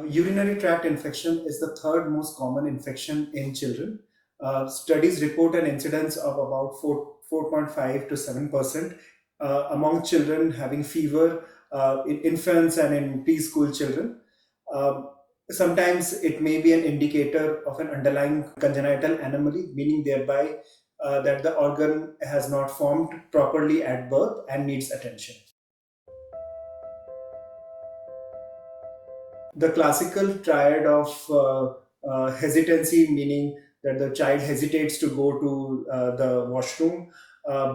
Urinary tract infection is the third most common infection in children. Studies report an incidence of about 4.5 to 7% among children having fever in infants and in preschool children. Um, Sometimes it may be an indicator of an underlying congenital anomaly, meaning thereby that the organ has not formed properly at birth and needs attention. The classical triad of hesitancy, meaning that the child hesitates to go to the washroom,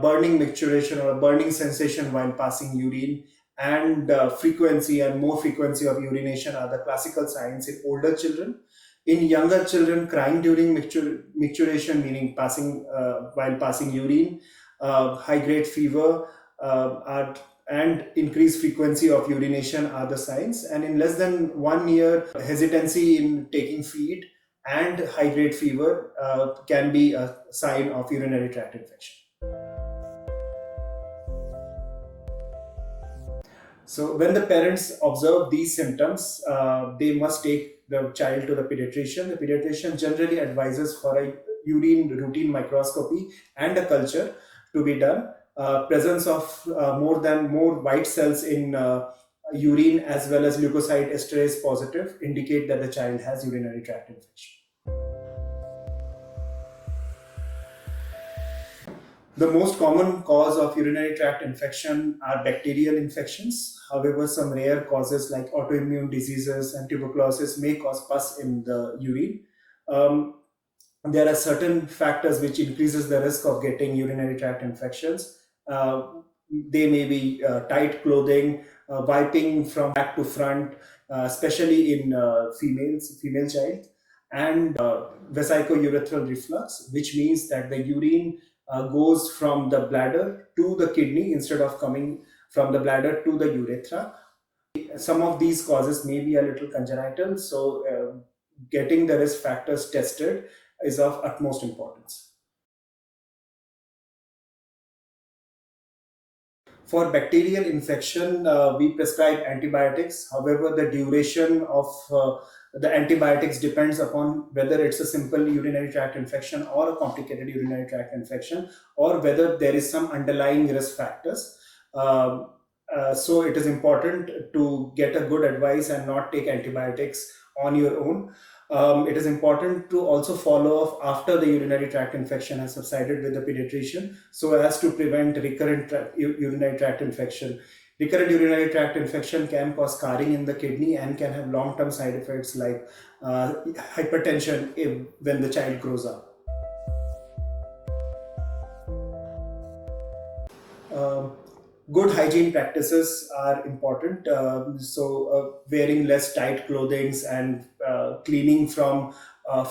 burning micturition or a burning sensation while passing urine, and frequency and more frequency of urination are the classical signs in older children. In younger children, crying during micturition, meaning passing while passing urine, high grade fever, are and increased frequency of urination are the signs. And in less than 1 year, hesitancy in taking feed and high grade fever can be a sign of urinary tract infection. So, when the parents observe these symptoms, they must take the child to the pediatrician. The pediatrician generally advises for a urine routine microscopy and a culture to be done. Presence of more white cells in urine as well as leukocyte esterase positive indicate that the child has urinary tract infection. The most common cause of urinary tract infection are bacterial infections. However, some rare causes like autoimmune diseases and tuberculosis may cause pus in the urine. Um, there are certain factors which increases the risk of getting urinary tract infections. They may be tight clothing, wiping from back to front, especially in female child, and vesicourethral reflux, which means that the urine goes from the bladder to the kidney instead of coming from the bladder to the urethra. Some of these causes may be a little congenital, so getting the risk factors tested is of utmost importance. For bacterial infection, we prescribe antibiotics. However, the duration of the antibiotics depends upon whether it's a simple urinary tract infection or a complicated urinary tract infection, or whether there is some underlying risk factors. So it is important to get a good advice and not take antibiotics on your own. It is important to also follow up after the urinary tract infection has subsided with the pediatrician so as to prevent recurrent urinary tract infection. Recurrent urinary tract infection can cause scarring in the kidney and can have long term side effects like hypertension when the child grows up. Um, Good hygiene practices are important. Wearing less tight clothing and cleaning from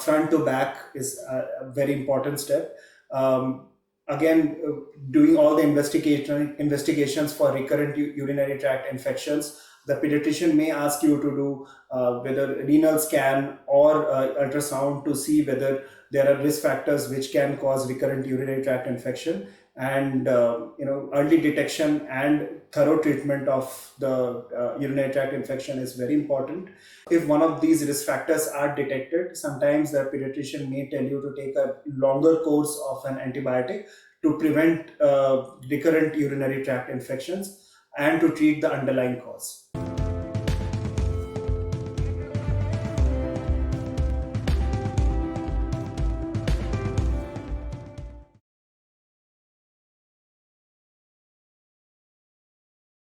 front to back is a very important step. Um, Again, doing all the investigations for recurrent urinary tract infections. The pediatrician may ask you to do whether renal scan or ultrasound to see whether there are risk factors which can cause recurrent urinary tract infection, and early detection and thorough treatment of the urinary tract infection is very important. If one of these risk factors are detected, sometimes the pediatrician may tell you to take a longer course of an antibiotic to prevent recurrent urinary tract infections and to treat the underlying cause.